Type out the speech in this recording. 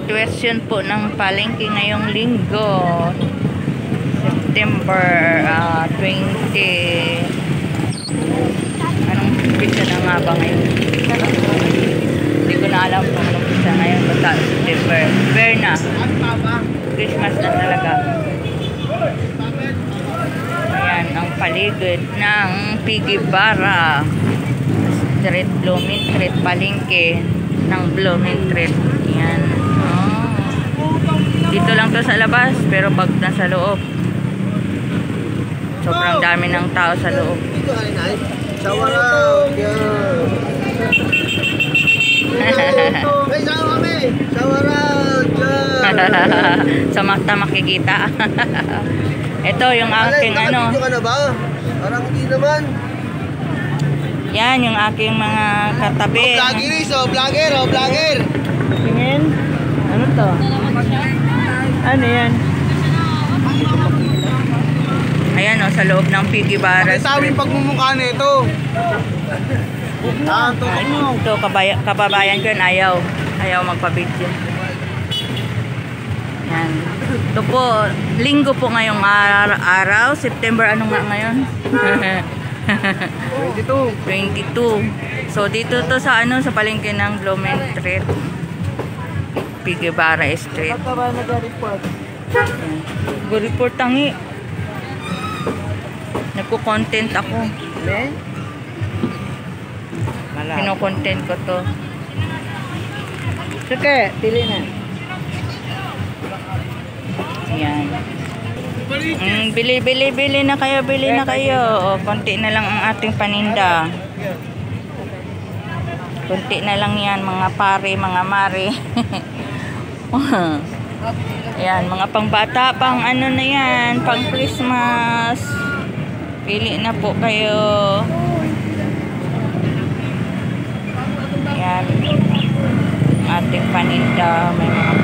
sitwasyon po ng palengke ngayong linggo, September 20. Anong pizza na nga ba ngayon? Hindi ko na alam kung anong pizza ngayon. Basta September. Fair na. Christmas na talaga. Ayan ang paligid ng Piggy Bara Street, Blooming Street, palengke ng Blooming Street. Ayan. Oh. Dito lang to sa labas, pero pag nasa loob, sobrang dami ng tao sa loob. Sa mata makikita. Ito yung aking ano. Parang hindi naman. Yan yung aking mga katabi. Vlogger. Tingin. Ano to? Ano yan? Ayan o, sa loob ng Piggy Bara. Pakitawin pagmumukha nito. Ito, kababayan ko yun, ayaw magpa-video. Yan. Ito po, linggo po ngayong araw. September, ano nga ngayon? 22. So, dito to sa sa palengke ng Blooming Street. Piggy Bara Street. Go-report tangi. Nagko-content ako. Pino-content ko to. Sige, pili na. Ayan. Bili na kayo, O, konti na lang ang ating paninda. Konti na lang yan, mga pare, mga mare. Ayan, mga pangbata, pang ano na yan, pang Christmas. Pili na po kayo. Ayan. Ating paninda, may mga